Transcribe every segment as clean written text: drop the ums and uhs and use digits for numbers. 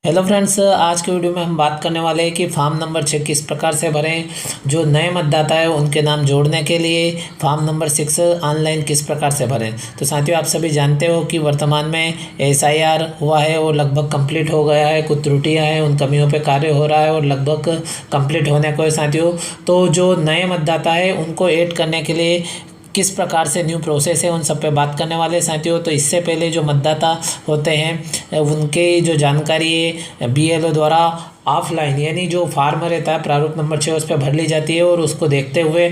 Hello friends, आज के video में हम बात करने वाले हैं कि फॉर्म नंबर 6 किस प्रकार से भरें। जो नए मतदाता है उनके नाम जोड़ने के लिए फॉर्म नंबर 6 ऑनलाइन किस प्रकार से भरें। तो साथियों, आप सभी जानते हो कि वर्तमान में SIR हुआ है, वो लगभग कंप्लीट हो गया है। कुछ त्रुटियां हैं, उन कमियों पे कार्य हो रहा है और लगभग कंप्लीट होने को है साथियों। तो जो नए मतदाता है उनको ऐड करने के लिए किस प्रकार से न्यू प्रोसेस है, उन सब पे बात करने वाले हैं साथियों। तो इससे पहले जो मतदाता होते हैं उनके जो जानकारी है BLO द्वारा ऑफलाइन, यानी जो फार्म रहता है प्रारूप नंबर 6 उस पर भर ली जाती है। और उसको देखते हुए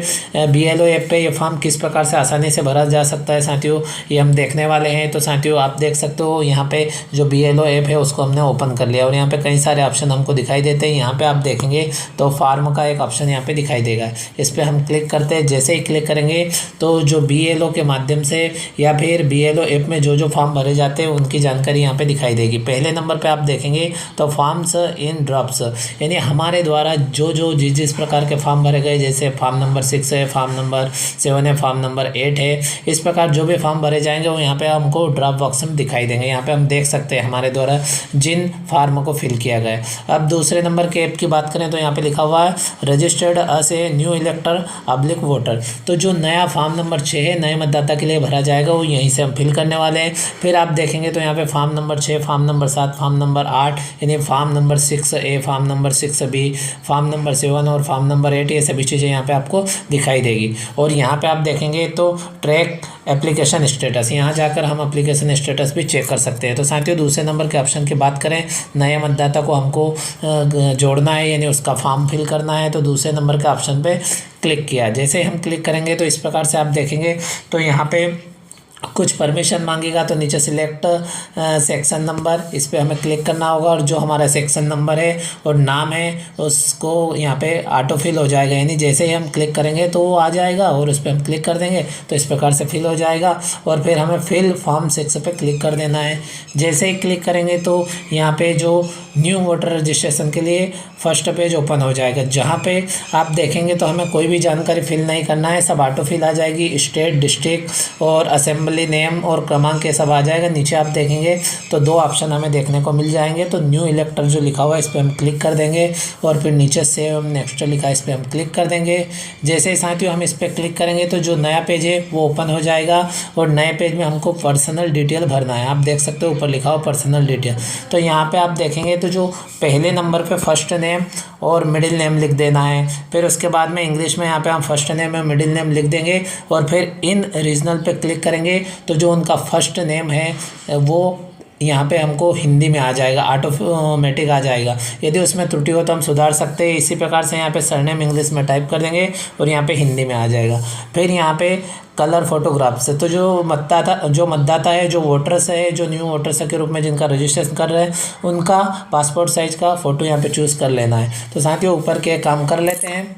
BLO ऐप पे ये फॉर्म किस प्रकार से आसानी से भरा जा सकता है साथियों, ये हम देखने वाले हैं। तो साथियों, आप देख सकते हो यहाँ पे जो BLO ऐप है उसको हमने ओपन कर लिया और यहाँ पे कई सारे ऑप्शन हमको दिखाई देते हैं। यहाँ पे आप देखेंगे तो फार्म का एक ऑप्शन यहाँ पे दिखाई देगा, इस पर हम क्लिक करते हैं। जैसे ही क्लिक करेंगे तो जो BLO के माध्यम से या फिर BLO ऐप में जो जो फॉर्म भरे जाते हैं उनकी जानकारी यहाँ पे दिखाई देगी। पहले नंबर पे आप देखेंगे तो फॉर्म्स इन ड्रॉप्स, यानी हमारे द्वारा जो जो जिस प्रकार के फॉर्म भरे गए, जैसे फॉर्म नंबर 6 है, फॉर्म नंबर 7 है, फॉर्म नंबर 8 है, इस प्रकार जो भी फॉर्म भरे जाएंगे वो यहाँ पे हमको ड्रॉप बॉक्स में दिखाई देंगे। यहाँ पे हम देख सकते हैं हमारे द्वारा जिन फार्म को फिल किया गया है। अब दूसरे नंबर के ऐप की बात करें तो यहाँ पे लिखा हुआ है registered us a new इलेक्टर public voter. तो जो नया फॉर्म नंबर 6 है नए मतदाता के लिए भरा जाएगा वो यहीं से हम फिल करने वाले हैं। फिर आप देखेंगे तो यहाँ पे form number 6, form number 7, form number 8, यानी form number 6A, form number 6B, form number 7 और फॉर्म नंबर 8, ये सभी चीज़ें यहाँ पे आपको दिखाई देगी। और यहाँ पे आप देखेंगे तो ट्रैक एप्लीकेशन स्टेटस, यहाँ जाकर हम एप्लीकेशन स्टेटस भी चेक कर सकते हैं। तो साथियों, दूसरे नंबर के ऑप्शन की बात करें, नए मतदाता को हमको जोड़ना है यानी उसका फॉर्म फिल करना है, तो दूसरे नंबर के ऑप्शन पे क्लिक किया। जैसे हम क्लिक करेंगे तो इस प्रकार से आप देखेंगे तो यहाँ पे कुछ परमिशन मांगेगा। तो नीचे सिलेक्ट सेक्शन नंबर, इस पर हमें क्लिक करना होगा और जो हमारा सेक्शन नंबर है और नाम है उसको यहाँ पे ऑटो फिल हो जाएगा, यानी जैसे ही हम क्लिक करेंगे तो वो आ जाएगा और उस पर हम क्लिक कर देंगे तो इस प्रकार से फिल हो जाएगा। और फिर हमें फिल फॉर्म 6 पे क्लिक कर देना है। जैसे ही क्लिक करेंगे तो यहाँ पे जो न्यू वोटर रजिस्ट्रेशन के लिए फर्स्ट पेज ओपन हो जाएगा, जहाँ पे आप देखेंगे तो हमें कोई भी जानकारी फिल नहीं करना है, सब ऑटो फिल आ जाएगी। स्टेट, डिस्ट्रिक्ट और असेंबली नेम और क्रमांक ये सब आ जाएगा। नीचे आप देखेंगे तो दो ऑप्शन हमें देखने को मिल जाएंगे। तो न्यू इलेक्टर जो लिखा हुआ है इस पर हम क्लिक कर देंगे और फिर नीचे सेव नेक्स्ट लिखा है इस पर हम क्लिक कर देंगे। जैसे ही साथियों हम इस पर क्लिक करेंगे तो जो नया पेज है वो ओपन हो जाएगा और नए पेज में हमको पर्सनल डिटेल भरना है। आप देख सकते हो ऊपर लिखा हुआ पर्सनल डिटेल। तो यहाँ पे आप देखेंगे तो जो पहले नंबर पे फर्स्ट नेम और मिडिल नेम लिख देना है। फिर उसके बाद में इंग्लिश में यहाँ पे हम फर्स्ट नेम और मिडिल नेम लिख देंगे और फिर इन रीजनल पे क्लिक करेंगे तो जो उनका फर्स्ट नेम है वो यहाँ पे हमको हिंदी में आ जाएगा, ऑटोमेटिक आ जाएगा। यदि उसमें त्रुटि हो तो हम सुधार सकते हैं। इसी प्रकार से यहाँ पे सरनेम इंग्लिश में टाइप कर देंगे और यहाँ पे हिंदी में आ जाएगा। फिर यहाँ पे कलर फोटोग्राफ से, तो जो मतदाता है, जो वोटर्स है, जो न्यू वोटर्स के रूप में जिनका रजिस्ट्रेशन कर रहे हैं उनका पासपोर्ट साइज का फ़ोटो यहाँ पे चूज़ कर लेना है। तो साथियों, ऊपर के काम कर लेते हैं।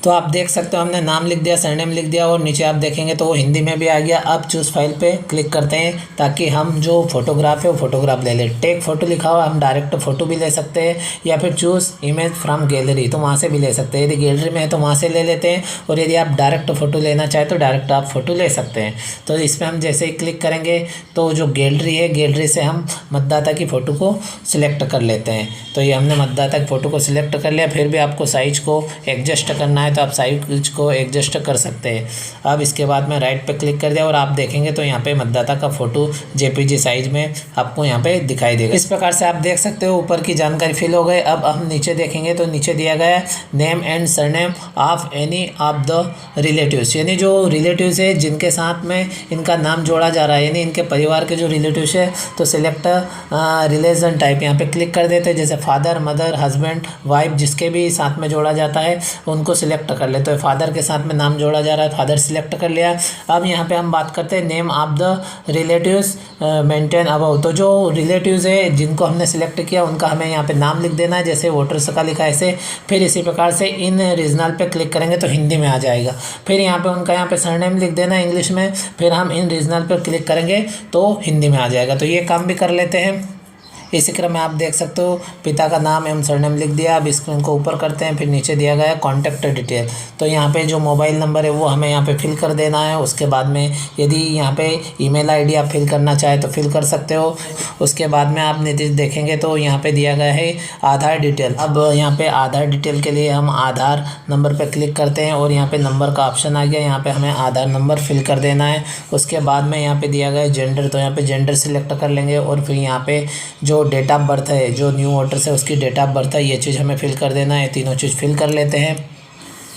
तो आप देख सकते हो हमने नाम लिख दिया, सरनेम लिख दिया और नीचे आप देखेंगे तो वो हिंदी में भी आ गया। अब चूज़ फाइल पे क्लिक करते हैं ताकि हम जो फोटोग्राफ है वो फोटोग्राफ ले लें। टेक फ़ोटो लिखा हुआ, हम डायरेक्ट फ़ोटो भी ले सकते हैं या फिर चूज़ इमेज फ्रॉम गैलरी, तो वहाँ से भी ले सकते हैं। यदि गैलरी में है तो वहाँ से ले लेते हैं और यदि आप डायरेक्ट फ़ोटो लेना चाहें तो डायरेक्ट आप फ़ोटो ले सकते हैं। तो इस पर हम जैसे ही क्लिक करेंगे तो जो गैलरी है, गैलरी से हम मतदाता की फ़ोटो को सिलेक्ट कर लेते हैं। तो ये हमने मतदाता की फ़ोटो को सिलेक्ट कर लिया। फिर भी आपको साइज़ को एडजस्ट करना है तो आप साइज को एडजस्ट कर सकते हैं। अब इसके बाद में राइट पे क्लिक कर दिया और आप देखेंगे तो यहाँ पे मतदाता का फ़ोटो JPG साइज में आपको यहाँ पे दिखाई देगा। इस प्रकार से आप देख सकते हो ऊपर की जानकारी फिल हो गई। अब हम नीचे देखेंगे तो नीचे दिया गया है name and surname of any of the relatives, यानी जो रिलेटिव्स है जिनके साथ में इनका नाम जोड़ा जा रहा है, यानी इनके परिवार के जो रिलेटिव्स है। तो सिलेक्ट रिलेशन टाइप यहाँ पे क्लिक कर देते हैं, जैसे फादर, मदर, हस्बैंड, वाइफ, जिसके भी साथ में जोड़ा जाता है उनको सिलेक्ट कर ले। तो फादर के साथ में नाम जोड़ा जा रहा है, फादर सिलेक्ट कर लिया। अब यहाँ पे हम बात करते हैं name of the relatives maintain above, तो जो रिलेटिव्स है जिनको हमने सिलेक्ट किया उनका हमें यहाँ पे नाम लिख देना है, जैसे वोटर्स का लिखा है ऐसे। फिर इसी प्रकार से इन रीजनल पे क्लिक करेंगे तो हिंदी में आ जाएगा। फिर यहाँ पे उनका यहाँ पे सरनेम लिख देना है इंग्लिश में। फिर हम इन रीजनल पे क्लिक करेंगे तो हिंदी में आ जाएगा। तो ये काम भी कर लेते हैं। इसी क्रम में आप देख सकते हो पिता का नाम एवं सरनेम लिख दिया। अब स्क्रीन को ऊपर करते हैं, फिर नीचे दिया गया है कॉन्टैक्ट डिटेल। तो यहाँ पे जो मोबाइल नंबर है वो हमें यहाँ पे फिल कर देना है। उसके बाद में यदि यहाँ पे ईमेल आईडी आप फिल करना चाहे तो फिल कर सकते हो। उसके बाद में आप नीचे देखेंगे तो यहाँ पे दिया गया है आधार डिटेल। अब यहाँ पे आधार डिटेल के लिए हम आधार नंबर पे क्लिक करते हैं और यहाँ पे नंबर का ऑप्शन आ गया। यहाँ पे हमें आधार नंबर फिल कर देना है। उसके बाद में यहाँ पे दिया गया है जेंडर, तो यहाँ पे जेंडर सिलेक्ट कर लेंगे और फिर यहाँ पे जो डेट ऑफ बर्थ है, जो न्यू वोटर्स है उसकी डेट ऑफ बर्थ है, ये चीज़ हमें फिल कर देना है। तीनों चीज़ फिल कर लेते हैं।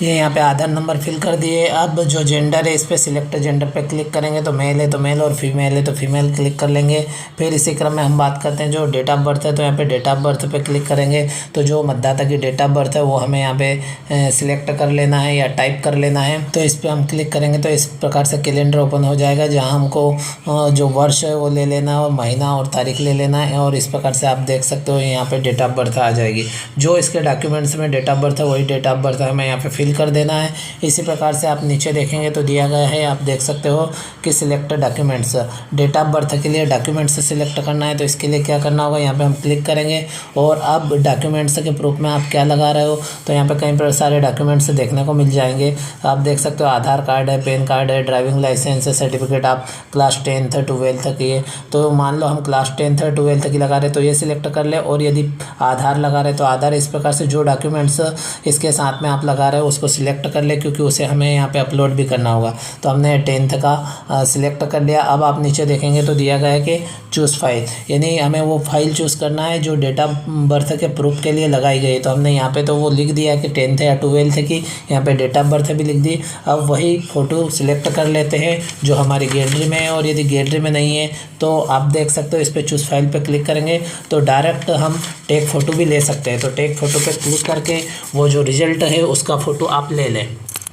ये यहाँ पे आधार नंबर फिल कर दिए। अब जो जेंडर है इस पर सिलेक्ट जेंडर पे क्लिक करेंगे तो मेल है तो मेल और फीमेल है तो फीमेल क्लिक कर लेंगे। फिर इसी क्रम में हम बात करते हैं जो डेट ऑफ बर्थ है, तो यहाँ पे डेट ऑफ बर्थ पे क्लिक करेंगे तो जो मतदाता की डेट ऑफ बर्थ है वो हमें यहाँ पे सिलेक्ट कर लेना है या टाइप कर लेना है। तो इस पर हम क्लिक करेंगे तो इस प्रकार से कैलेंडर ओपन हो जाएगा, जहाँ हमको जो वर्ष है वो ले लेना है और महीना और तारीख ले लेना है। और इस प्रकार से आप देख सकते हो यहाँ पे डेट ऑफ बर्थ आ जाएगी। जो इसके डॉक्यूमेंट्स में डेट ऑफ बर्थ है वही डेट ऑफ बर्थ हमें यहाँ पे फिल कर देना है। इसी प्रकार से आप नीचे देखेंगे तो दिया गया है, आप देख सकते हो कि select documents, date of birth के लिए डॉक्यूमेंट्स सिलेक्ट करना है। तो इसके लिए क्या करना होगा, यहाँ पे हम क्लिक करेंगे और अब डॉक्यूमेंट्स के प्रूफ में आप क्या लगा रहे हो, तो यहाँ पे कई सारे डॉक्यूमेंट्स देखने को मिल जाएंगे। आप देख सकते हो आधार कार्ड है, पैन कार्ड है, ड्राइविंग लाइसेंस है, सर्टिफिकेट आप क्लास 10th 12th की है। तो मान लो हम क्लास 10th 12th की लगा रहे तो ये सिलेक्ट कर ले, और यदि आधार लगा रहे तो आधार। इस प्रकार से जो डॉक्यूमेंट्स इसके साथ में आप लगा रहे हो उसको सिलेक्ट कर ले, क्योंकि उसे हमें यहाँ पे अपलोड भी करना होगा। तो हमने 10th का सिलेक्ट कर लिया। अब आप नीचे देखेंगे तो दिया गया है कि चूज़ फाइल, यानी हमें वो फाइल चूज़ करना है जो डेट ऑफ बर्थ के प्रूफ के लिए लगाई गई। तो हमने यहाँ पे तो वो लिख दिया है कि 10th या 12th की, यहाँ पे डेट ऑफ बर्थ भी लिख दी। अब वही फ़ोटो सिलेक्ट कर लेते हैं जो हमारी गैलरी में है, और यदि गैलरी में नहीं है तो आप देख सकते हो इस पर चूज़ फाइल पे क्लिक करेंगे तो डायरेक्ट हम टेक फ़ोटो भी ले सकते हैं। तो टेक फ़ोटो पे क्लिक करके वो जो रिज़ल्ट है उसका फ़ोटो आप ले लें।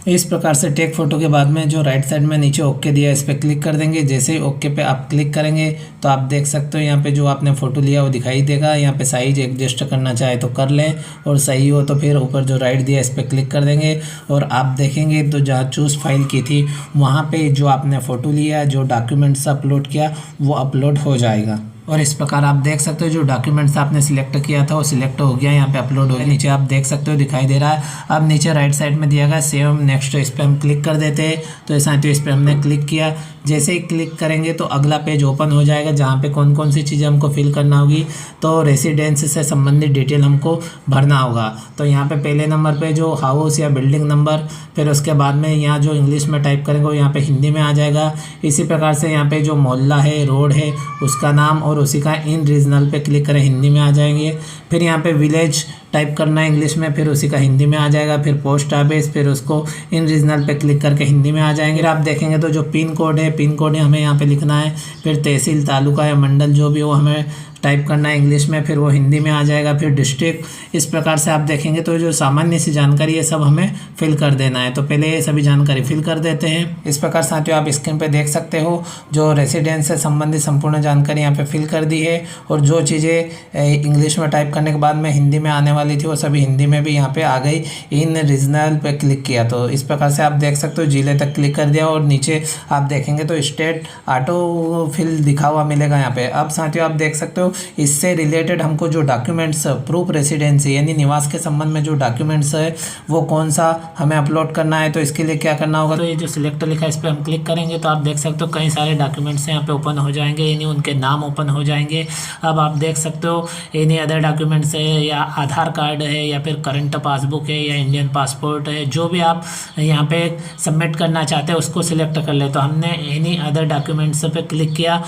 इस प्रकार से टेक फ़ोटो के बाद में जो राइट साइड में नीचे ओके दिया है इस पर क्लिक कर देंगे। जैसे ही ओके पे आप क्लिक करेंगे तो आप देख सकते हो यहाँ पे जो आपने फ़ोटो लिया वो दिखाई देगा। यहाँ पे साइज एडजस्ट करना चाहे तो कर लें, और सही हो तो फिर ऊपर जो राइट दिया इस पर क्लिक कर देंगे और आप देखेंगे तो जहाँ चूज़ फाइल की थी वहाँ पे जो आपने फ़ोटो लिया, जो डॉक्यूमेंट्स अपलोड किया वो अपलोड हो जाएगा। और इस प्रकार आप देख सकते हो जो डॉक्यूमेंट्स आपने सिलेक्ट किया था वो सिलेक्ट हो गया, यहाँ पे अपलोड हो गया। नीचे आप देख सकते हो दिखाई दे रहा है। अब नीचे राइट साइड में दिया गया सेव नेक्स्ट, इस पर हम क्लिक कर देते हैं। तो साथियों इस पर हमने क्लिक किया। जैसे ही क्लिक करेंगे तो अगला पेज ओपन हो जाएगा, जहाँ पे कौन कौन सी चीज़ें हमको फिल करना होगी। तो रेसिडेंस से संबंधित डिटेल हमको भरना होगा। तो यहाँ पे पहले नंबर पे जो हाउस या बिल्डिंग नंबर, फिर उसके बाद में यहाँ जो इंग्लिश में टाइप करेंगे वो यहाँ पे हिंदी में आ जाएगा। इसी प्रकार से यहाँ पे जो मोहल्ला है, रोड है, उसका नाम और उसी का इन रीजनल पे क्लिक करें, हिंदी में आ जाएंगे। फिर यहाँ पे विलेज टाइप करना है इंग्लिश में, फिर उसी का हिंदी में आ जाएगा। फिर पोस्ट ऑफिस, फिर उसको इन रीजनल पे क्लिक करके हिंदी में आ जाएंगे। फिर आप देखेंगे तो जो पिन कोड है, पिन कोड हमें यहाँ पे लिखना है। फिर तहसील, तालुका या मंडल जो भी हो हमें टाइप करना है इंग्लिश में, फिर वो हिंदी में आ जाएगा। फिर डिस्ट्रिक्ट, इस प्रकार से आप देखेंगे तो जो सामान्य सी जानकारी है सब हमें फिल कर देना है। तो पहले ये सभी जानकारी फिल कर देते हैं। इस प्रकार साथियों आप स्क्रीन पे देख सकते हो जो रेसिडेंस से संबंधित संपूर्ण जानकारी यहाँ पे फिल कर दी है, और जो चीज़ें इंग्लिश में टाइप करने के बाद में हिंदी में आने वाली थी वो सभी हिंदी में भी यहाँ पे आ गई। इन रीजनल पे क्लिक किया तो इस प्रकार से आप देख सकते हो जिले तक क्लिक कर दिया, और नीचे आप देखेंगे तो स्टेट ऑटो फिल दिखा हुआ मिलेगा यहाँ पे। अब साथियों आप देख सकते हो इससे रिलेटेड हमको जो डॉक्यूमेंट्स, प्रूफ रेसिडेंसी यानी निवास के संबंध में जो डॉक्यूमेंट्स है वो कौन सा हमें अपलोड करना है। तो इसके लिए क्या करना होगा, तो ये जो सिलेक्ट लिखा है इस पर हम क्लिक करेंगे तो आप देख सकते हो कई सारे डॉक्यूमेंट्स यहाँ पे ओपन हो जाएंगे, यानी उनके नाम ओपन हो जाएंगे। अब आप देख सकते हो एनी अदर डॉक्यूमेंट्स है, या आधार कार्ड है, या फिर करंट पासबुक है, या इंडियन पासपोर्ट है, जो भी आप यहाँ पे सबमिट करना चाहते हैं उसको सिलेक्ट कर ले। तो हमने एनी अदर डॉक्यूमेंट्स पे क्लिक किया,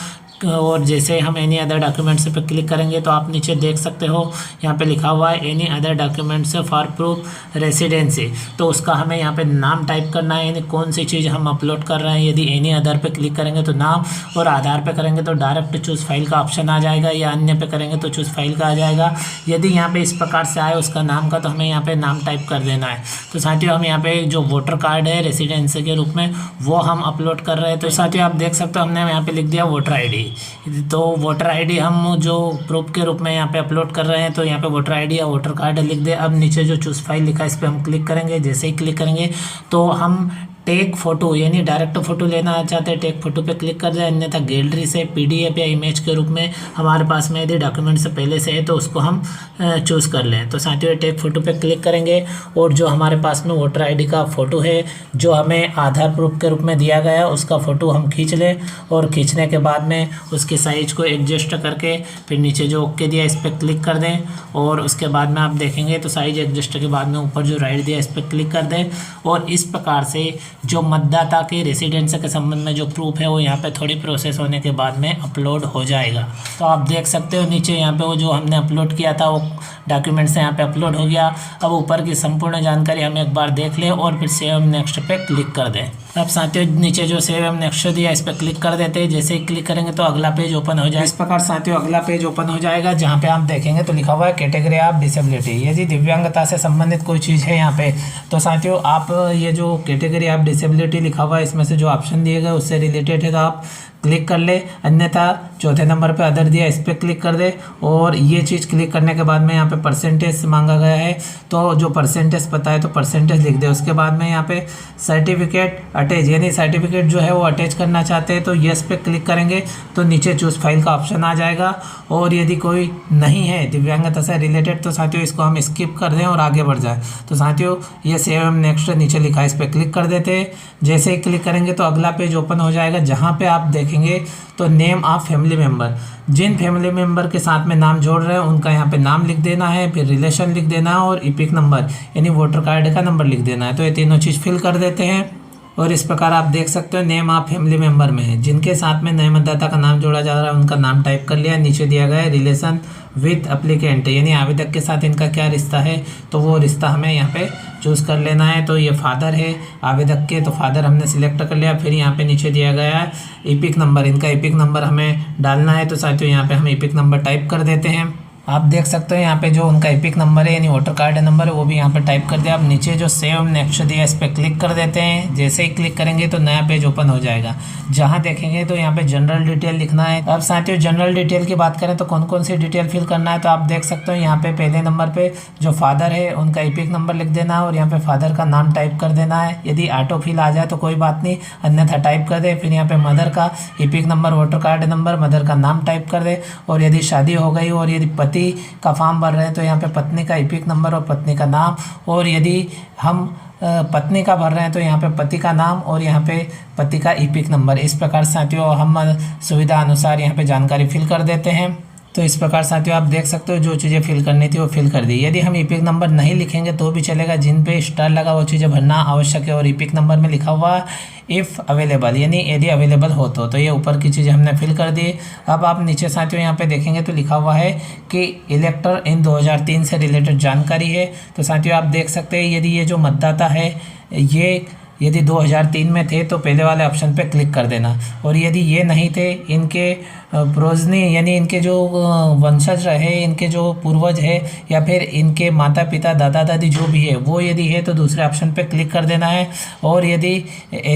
और जैसे हम एनी अदर डॉक्यूमेंट्स पे क्लिक करेंगे तो आप नीचे देख सकते हो यहाँ पे लिखा हुआ है any other documents for proof residency. तो उसका हमें यहाँ पे नाम टाइप करना है, यानी कौन सी चीज़ हम अपलोड कर रहे हैं। यदि एनी अदर पे क्लिक करेंगे तो नाम, और आधार पे करेंगे तो डायरेक्ट चूज़ फाइल का ऑप्शन आ जाएगा, या अन्य पे करेंगे तो चूज़ फाइल का आ जाएगा। यदि यहाँ पे इस प्रकार से आए उसका नाम का, तो हमें यहाँ पे नाम टाइप कर देना है। तो साथियों हम यहाँ पे जो वोटर कार्ड है रेसिडेंसी के रूप में वो हम अपलोड कर रहे हैं। तो साथियों आप देख सकते हो हमने यहाँ पे लिख दिया वोटर ID। तो वोटर आईडी हम जो प्रूफ के रूप में यहाँ पे अपलोड कर रहे हैं, तो यहाँ पे वोटर आईडी या वोटर कार्ड लिख दे। अब नीचे जो चूज़ फाइल लिखा है इस पर हम क्लिक करेंगे। जैसे ही क्लिक करेंगे तो हम टेक फ़ोटो यानी डायरेक्ट फ़ोटो लेना चाहते हैं टेक फ़ोटो पे क्लिक कर दें, अन्यथा गैलरी से पीडीएफ या इमेज के रूप में हमारे पास में यदि डॉक्यूमेंट से पहले से है तो उसको हम चूज़ कर लें। तो साथियों टेक फ़ोटो पे क्लिक करेंगे और जो हमारे पास में वोटर आईडी का फ़ोटो है जो हमें आधार प्रूफ के रूप में दिया गया उसका फ़ोटो हम खींच लें और खींचने के बाद में उसकी साइज़ को एडजस्ट करके फिर नीचे जो ओके दिया इस पर क्लिक कर दें और उसके बाद में आप देखेंगे तो साइज़ एडजस्ट के बाद में ऊपर जो राइट दिया इस पर क्लिक कर दें और इस प्रकार से जो मतदाता के रेसिडेंस के संबंध में जो प्रूफ है वो यहाँ पे थोड़ी प्रोसेस होने के बाद में अपलोड हो जाएगा। तो आप देख सकते हो नीचे यहाँ पे वो जो हमने अपलोड किया था वो डॉक्यूमेंट से यहाँ पे अपलोड हो गया। अब ऊपर की संपूर्ण जानकारी हम एक बार देख लें और फिर सेव नेक्स्ट पे क्लिक कर दें। अब साथियों नीचे जो सेव एम नेक्स्ट दिया इस पर क्लिक कर देते हैं। जैसे ही क्लिक करेंगे तो अगला पेज ओपन हो जाए। इस प्रकार साथियों अगला पेज ओपन हो जाएगा जहाँ पे आप देखेंगे तो लिखा हुआ है कैटेगरी ऑफ डिसेबिलिटी। यदि दिव्यांगता से संबंधित कोई चीज़ है यहाँ पे तो साथियों आप ये जो कैटेगरी ऑफ डिसेबिलिटी लिखा हुआ है इसमें से जो ऑप्शन दिए गए उससे रिलेटेड है तो आप क्लिक कर ले, अन्यथा चौथे नंबर पे अदर दिया इस पर क्लिक कर दे और ये चीज़ क्लिक करने के बाद में यहाँ पे परसेंटेज मांगा गया है तो जो परसेंटेज पता है तो परसेंटेज लिख दे। उसके बाद में यहाँ पे सर्टिफिकेट अटैच यानी सर्टिफिकेट जो है वो अटैच करना चाहते हैं तो यस पे क्लिक करेंगे तो नीचे चूज़ फाइल का ऑप्शन आ जाएगा और यदि कोई नहीं है दिव्यांगता से रिलेटेड तो साथियों इसको हम स्किप कर दें और आगे बढ़ जाए। तो साथियों ये सेव एम नेक्स्ट नीचे लिखा है इस पर क्लिक कर देते हैं। जैसे ही क्लिक करेंगे तो अगला पेज ओपन हो जाएगा जहाँ पे आप देखेंगे तो नेम ऑफ फैमिली मेम्बर, जिन फैमिली मेम्बर के साथ में नाम जोड़ रहे हैं उनका यहाँ पे नाम लिख देना है, फिर रिलेशन लिख देना है और इपिक नंबर यानी वोटर कार्ड का नंबर लिख देना है। तो ये तीनों चीज़ फिल कर देते हैं और इस प्रकार आप देख सकते हो नेम ऑफ फैमिली मेम्बर में है जिनके साथ में नए मतदाता का नाम जोड़ा जा रहा है उनका नाम टाइप कर लिया। नीचे दिया गया है रिलेशन विथ एप्लीकेंट यानी आवेदक के साथ इनका क्या रिश्ता है तो वो रिश्ता हमें यहाँ पे चूज़ कर लेना है। तो ये फादर है आवेदक के तो फादर हमने सिलेक्ट कर लिया। फिर यहाँ पे नीचे दिया गया है इपिक नंबर, इनका इपिक नंबर हमें डालना है। तो साथियों यहाँ पे हम इपिक नंबर टाइप कर देते हैं। आप देख सकते हो यहाँ पे जो उनका इपिक नंबर है यानी वोटर कार्ड नंबर है वो भी यहाँ पे टाइप कर दिया। आप नीचे जो सेव नेक्स्ट दिया इस पर क्लिक कर देते हैं। जैसे ही क्लिक करेंगे तो नया पेज ओपन हो जाएगा जहाँ देखेंगे तो यहाँ पे जनरल डिटेल लिखना है। अब साथियों जनरल डिटेल की बात करें तो कौन कौन सी डिटेल फिल करना है तो आप देख सकते हो यहाँ पे पहले नंबर पे जो फादर है उनका इपिक नंबर लिख देना है और यहाँ पे फादर का नाम टाइप कर देना है। यदि ऑटो फिल आ जाए तो कोई बात नहीं, अन्यथा टाइप कर दे। फिर यहाँ पे मदर का EPIC number voter card number mother का नाम टाइप कर दे और यदि शादी हो गई और यदि पति का फॉर्म भर रहे हैं तो यहाँ पे पत्नी का इपिक नंबर और पत्नी का नाम, और यदि हम पत्नी का भर रहे हैं तो यहाँ पे पति का नाम और यहाँ पे पति का इपिक नंबर। इस प्रकार साथियों हम सुविधा अनुसार यहाँ पे जानकारी फिल कर देते हैं। तो इस प्रकार साथियों आप देख सकते हो जो चीज़ें फिल करनी थी वो फिल कर दी। यदि हम इपिक नंबर नहीं लिखेंगे तो भी चलेगा, जिन पे स्टार लगा वो चीज़ें भरना आवश्यक है। और इपिक नंबर में लिखा हुआ इफ़ अवेलेबल यानी यदि अवेलेबल हो तो ये ऊपर की चीज़ें हमने फिल कर दी। अब आप नीचे साथियों यहाँ पे देखेंगे तो लिखा हुआ है कि इलेक्टर इन 2003 से रिलेटेड जानकारी है। तो साथियों आप देख सकते हैं यदि ये जो मतदाता है ये यदि 2003 में थे तो पहले वाले ऑप्शन पे क्लिक कर देना, और यदि ये नहीं थे इनके प्रोजनी यानी इनके जो वंशज रहे इनके जो पूर्वज है या फिर इनके माता पिता दादा दादी जो भी है वो यदि है तो दूसरे ऑप्शन पे क्लिक कर देना है। और यदि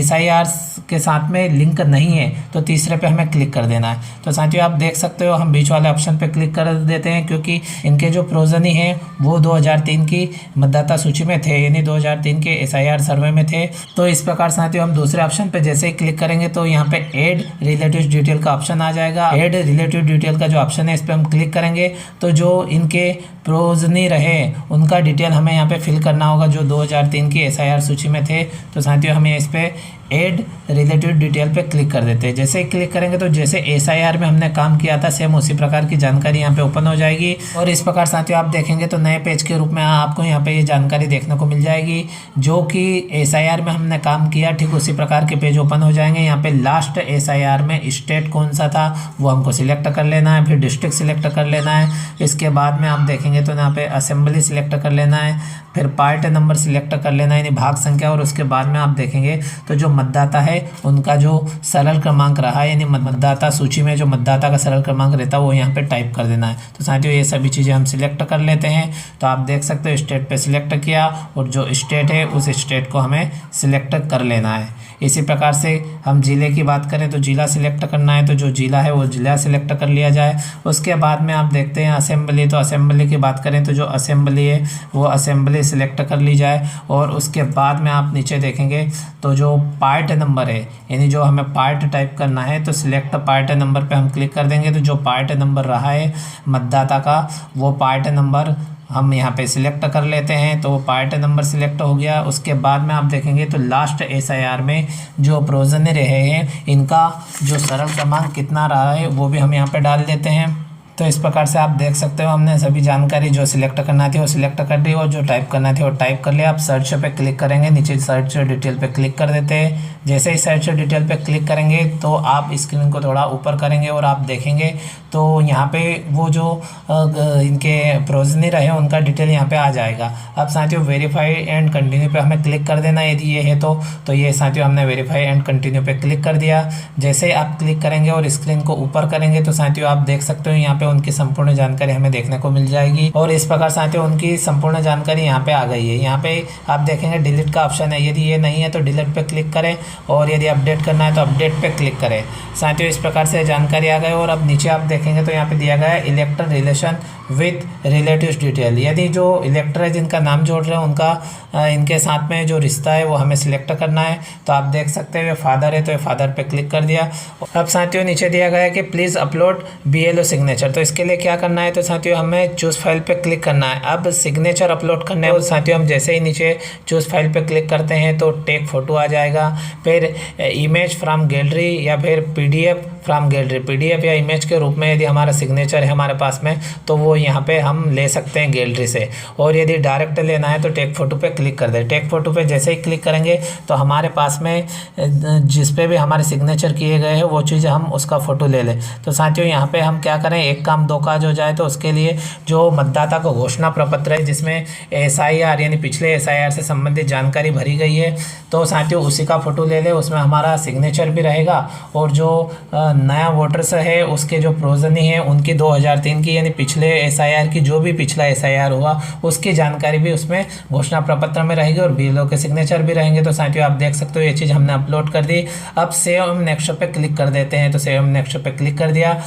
SIR के साथ में लिंक नहीं है तो तीसरे पे हमें क्लिक कर देना है। तो साथियों आप देख सकते हो हम बीच वाले ऑप्शन पे क्लिक कर देते हैं क्योंकि इनके जो प्रोजनी है वो 2003 की मतदाता सूची में थे यानी 2003 के SIR सर्वे में थे। तो इस प्रकार साथियों हम दूसरे ऑप्शन पे जैसे ही क्लिक करेंगे तो यहाँ पे ऐड रिलेटिव डिटेल का ऑप्शन आ जाएगा। ऐड रिलेटिव डिटेल का जो ऑप्शन है इस पर हम क्लिक करेंगे तो जो इनके प्रोजनी रहे उनका डिटेल हमें यहाँ पे फिल करना होगा जो 2003 की SIR सूची में थे। तो साथियों हमें इस पे ऐड रिलेटिव डिटेल पे क्लिक कर देते हैं। जैसे ही क्लिक करेंगे तो जैसे SIR में हमने काम किया था सेम उसी प्रकार की जानकारी यहाँ पे ओपन हो जाएगी। और इस प्रकार साथियों आप देखेंगे तो नए पेज के रूप में आपको यहाँ पे ये जानकारी देखने को मिल जाएगी जो कि SIR में हमने काम किया ठीक उसी प्रकार के पेज ओपन हो जाएंगे। यहाँ पे लास्ट SIR में स्टेट कौन सा था वो हमको सिलेक्ट कर लेना है, फिर डिस्ट्रिक्ट सिलेक्ट कर लेना है। इसके बाद में आप देखेंगे तो यहाँ पे असेंबली सिलेक्ट कर लेना है, फिर पार्ट नंबर सिलेक्ट कर लेना है यानी भाग संख्या, और उसके बाद में आप देखेंगे तो जो मतदाता है उनका जो सरल क्रमांक रहा, यानी मतदाता सूची में जो मतदाता का सरल क्रमांक रहता है वो यहाँ पे टाइप कर देना है। तो साथियों ये सभी चीज़ें हम सिलेक्ट कर लेते हैं। तो आप देख सकते हो स्टेट पे सिलेक्ट किया और जो स्टेट है उस स्टेट को हमें सिलेक्ट कर लेना है। इसी प्रकार से हम ज़िले की बात करें तो ज़िला सिलेक्ट करना है, तो जो ज़िला है वो ज़िला सिलेक्ट कर लिया जाए। उसके बाद में आप देखते हैं असेंबली, तो असेंबली की बात करें तो जो असेंबली है वो असेंबली सिलेक्ट कर ली जाए। और उसके बाद में आप नीचे देखेंगे तो जो पार्ट नंबर है, यानी जो हमें पार्ट टाइप करना है, तो सिलेक्ट पार्ट नंबर पे हम क्लिक कर देंगे। तो जो पार्ट नंबर रहा है मतदाता का वो पार्ट नंबर हम यहाँ पे सिलेक्ट कर लेते हैं। तो पार्ट नंबर सिलेक्ट हो गया। उसके बाद में आप देखेंगे तो लास्ट SIR में जो प्रोजन रहे हैं इनका जो सरल क्रमांक कितना रहा है वो भी हम यहाँ पे डाल देते हैं। तो इस प्रकार से आप देख सकते हो हमने सभी जानकारी जो सिलेक्ट करना थी वो सिलेक्ट कर दी और जो टाइप करना थी वो टाइप कर लिया। आप सर्च पे क्लिक करेंगे, नीचे सर्च डिटेल पे क्लिक कर देते हैं। जैसे ही सर्च डिटेल पे क्लिक करेंगे तो आप स्क्रीन को थोड़ा ऊपर करेंगे और आप देखेंगे तो यहाँ पे वो जो इनके प्रोजनी रहे उनका डिटेल यहाँ पे आ जाएगा। अब साथियों वेरीफाई एंड कंटिन्यू पे हमें क्लिक कर देना यदि ये है तो ये साथियों हमने वेरीफाई एंड कंटिन्यू पे क्लिक कर दिया। जैसे ही आप क्लिक करेंगे और स्क्रीन को ऊपर करेंगे तो साथियों आप देख सकते हो यहाँ पे उनकी संपूर्ण जानकारी हमें देखने को मिल जाएगी। और इस प्रकार साथियों उनकी संपूर्ण जानकारी यहाँ पे आ गई है। यहाँ पे आप देखेंगे डिलीट का ऑप्शन है, यदि ये नहीं है तो डिलीट पे क्लिक करें और यदि अपडेट करना है तो अपडेट पे क्लिक करें। साथियों इस प्रकार से जानकारी आ गई। और अब नीचे आप देखेंगे तो यहाँ पे दिया गया है इलेक्टर रिलेशन विथ रिलेटिव्स डिटेल, यदि जो इलेक्टर है जिनका नाम जोड़ रहे हैं उनका इनके साथ में जो रिश्ता है वो हमें सिलेक्ट करना है। तो आप देख सकते हैं फादर है तो फादर पे क्लिक कर दिया। अब साथियों नीचे दिया गया है कि प्लीज़ अपलोड BLO सिग्नेचर, तो इसके लिए क्या करना है तो साथियों हमें चूज़ फाइल पे क्लिक करना है। अब सिग्नेचर अपलोड करने और साथियों हम जैसे ही नीचे चूज़ फाइल पे क्लिक करते हैं तो टेक फोटो आ जाएगा, फिर इमेज फ्रॉम गैलरी या फिर PDF फ्रॉम गैलरी, PDF या इमेज के रूप में यदि हमारा सिग्नेचर है हमारे पास में तो वो यहाँ पे हम ले सकते हैं गैलरी से। और यदि डायरेक्ट लेना है तो टेक फोटो पे क्लिक कर दें। टेक फोटो पे जैसे ही क्लिक करेंगे तो हमारे पास में जिस पे भी हमारे सिग्नेचर किए गए हैं वो चीज़ हम उसका फ़ोटो ले लें। तो साथियों यहाँ पे हम क्या करें, एक काम दो काज हो जाए। तो उसके लिए जो मतदाता का घोषणा प्रपत्र है जिसमें SIR यानी पिछले SIR से संबंधित जानकारी भरी गई है तो साथियों उसी का फ़ोटो ले लें, उसमें हमारा सिग्नेचर भी रहेगा और जो नया वोटर्स है उसके जो प्रोजनी है उनकी 2003 की यानी पिछले SIR की जो भी पिछला SIR हुआ उसकी जानकारी भी उसमें घोषणा प्रपत्र में रहेगी और BLO के सिग्नेचर भी रहेंगे। तो साथियों आप देख सकते हो ये चीज़ हमने अपलोड कर दी। अब सेव नेक्स्ट पे क्लिक कर देते हैं। तो सेव नेक्स्ट पे क्लिक कर दिया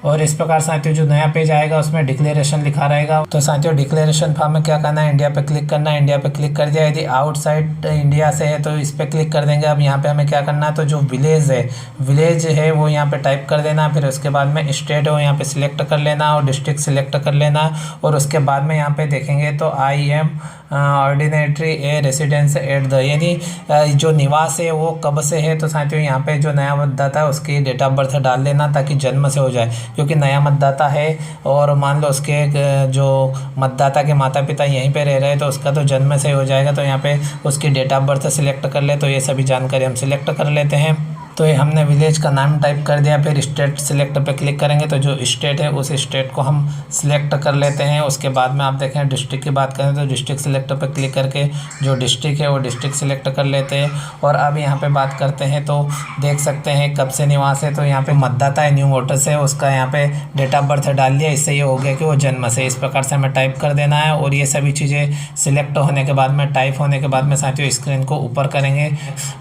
और इस प्रकार साथियों जो नया पेज आएगा उसमें डिक्लेरेशन लिखा रहेगा। तो साथियों डिक्लेरेशन फॉर्म में क्या करना है, इंडिया पे क्लिक करना है। इंडिया पे क्लिक कर दिया। यदि आउटसाइड इंडिया से है तो इस पर क्लिक कर देंगे। अब यहाँ पे हमें क्या करना है तो जो विलेज है वो यहाँ पे टाइप कर देना। फिर उसके बाद में स्टेट है वो यहाँ पे सिलेक्ट कर लेना और डिस्ट्रिक्ट सिलेक्ट कर लेना। और उसके बाद में यहाँ पे देखेंगे तो I am ordinarily a residence at the, यानी जो निवास है वो कब से है। तो साथियों यहाँ पे जो नया मतदाता है उसकी डेट ऑफ बर्थ डाल देना ताकि जन्म से हो जाए, क्योंकि नया मतदाता है और मान लो उसके जो मतदाता के माता पिता यहीं पे रह रहे हैं तो उसका तो जन्म से हो जाएगा। तो यहाँ पे उसकी डेट ऑफ बर्थ सिलेक्ट कर ले। तो ये सभी जानकारी हम सिलेक्ट कर लेते हैं। तो ये हमने विलेज का नाम टाइप कर दिया। फिर स्टेट सिलेक्ट पे क्लिक करेंगे तो जो स्टेट है उस स्टेट को हम सिलेक्ट कर लेते हैं। उसके बाद में आप देखें डिस्ट्रिक्ट की बात करें तो डिस्ट्रिक्ट सिलेक्ट पे क्लिक करके जो डिस्ट्रिक्ट है वो डिस्ट्रिक्ट सिलेक्ट कर लेते हैं। और अब यहाँ पे बात करते हैं तो देख सकते हैं कब से निवास है। तो यहाँ पे मतदाता है, न्यू वोटर्स है, उसका यहाँ पे डेट ऑफ बर्थ डाल दिया। इससे ये हो गया कि वो जन्म से। इस प्रकार से हमें टाइप कर देना है। और ये सभी चीज़ें सिलेक्ट होने के बाद में टाइप होने के बाद में साथियों स्क्रीन को ऊपर करेंगे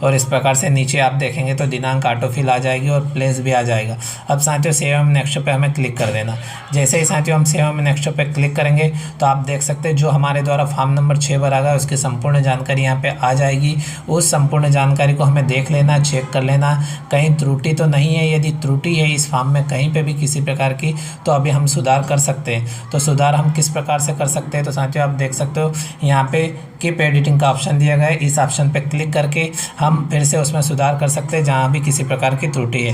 और इस प्रकार से नीचे आप देखेंगे तो दिनांक ऑटोफिल आ जाएगी और प्लेस भी आ जाएगा। अब साथियों सेव एंड नेक्स्ट पे हमें क्लिक कर देना। जैसे ही साथियों हम सेव एंड नेक्स्ट पे क्लिक करेंगे तो आप देख सकते हैं जो हमारे द्वारा फॉर्म नंबर 6 भरा गया उसकी संपूर्ण जानकारी यहाँ पे आ जाएगी। उस संपूर्ण जानकारी को हमें देख लेना, चेक कर लेना कहीं त्रुटि तो नहीं है। यदि त्रुटि है इस फॉर्म में कहीं पे भी किसी प्रकार की तो अभी हम सुधार कर सकते हैं। तो सुधार हम किस प्रकार से कर सकते हैं तो साथियों आप देख सकते हो यहाँ पे कीप एडिटिंग का ऑप्शन दिया गया है। इस ऑप्शन पे क्लिक करके हम फिर से उसमें सुधार कर सकते हैं जहाँ भी किसी प्रकार की त्रुटि है।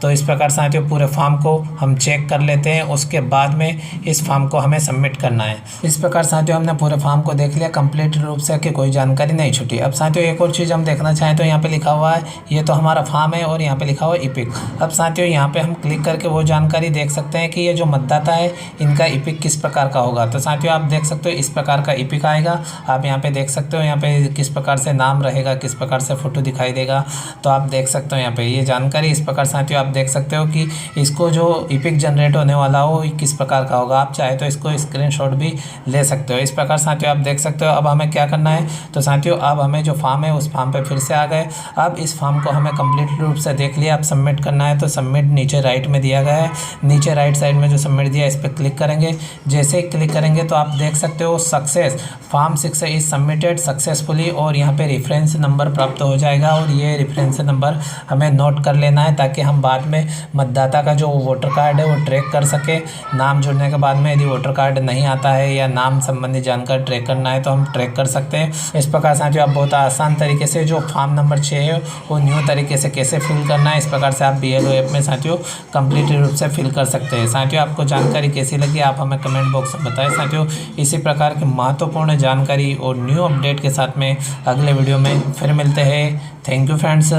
तो इस प्रकार साथियों पूरे फॉर्म को हम चेक कर लेते हैं, उसके बाद में इस फॉर्म को हमें सबमिट करना है। इस प्रकार साथियों हमने पूरे फॉर्म को देख लिया कंप्लीट रूप से कि कोई जानकारी नहीं छूटी। अब साथियों एक और चीज़ हम देखना चाहें तो यहाँ पे लिखा हुआ है, ये तो हमारा फॉर्म है और यहाँ पे लिखा हुआ है इपिक। अब साथियों यहाँ पे हम क्लिक करके वो जानकारी देख सकते हैं कि ये जो मतदाता है इनका इपिक किस प्रकार का होगा। तो साथियों आप देख सकते हो इस प्रकार का इपिक आएगा। आप यहाँ पे देख सकते हो यहाँ पे किस प्रकार से नाम रहेगा, किस प्रकार से फ़ोटो दिखाई देगा। तो आप देख सकते हो यहाँ पे ये जानकारी इस प्रकार साथियों आप देख सकते हो कि इसको जो इपिक जनरेट होने वाला हो किस प्रकार का होगा। आप चाहे तो इसको स्क्रीनशॉट भी ले सकते हो। इस प्रकार साथियों आप देख सकते हो। अब हमें क्या करना है, तो साथियों अब हमें जो फॉर्म है उस फॉर्म पे फिर से आ गए। अब इस फॉर्म को हमें कंप्लीट रूप से देख लिया। अब सबमिट करना है, तो सबमिट नीचे राइट में दिया गया है, नीचे राइट साइड में जो सबमिट दिया है इस पर क्लिक करेंगे। जैसे ही क्लिक करेंगे तो आप देख सकते हो success form 6 is submitted successfully और यहाँ पे रेफरेंस नंबर प्राप्त हो जाएगा। और ये रेफरेंस नंबर हमें नोट कर लेना है ताकि हम बाद में मतदाता का जो वोटर कार्ड है वो ट्रैक कर सके। नाम जुड़ने के बाद में यदि वोटर कार्ड नहीं आता है या नाम संबंधी जानकारी ट्रैक करना है तो हम ट्रैक कर सकते हैं। इस प्रकार साथियों आप बहुत आसान तरीके से जो फॉर्म नंबर 6 है वो न्यू तरीके से कैसे फिल करना है, इस प्रकार से आप BLO ऐप में साथियों कंप्लीट रूप से फिल कर सकते हैं। साथियों आपको जानकारी कैसी लगी आप हमें कमेंट बॉक्स में बताएं। साथियों इसी प्रकार की महत्वपूर्ण जानकारी और न्यू अपडेट के साथ में अगले वीडियो में फिर मिलते हैं। Thank you friends.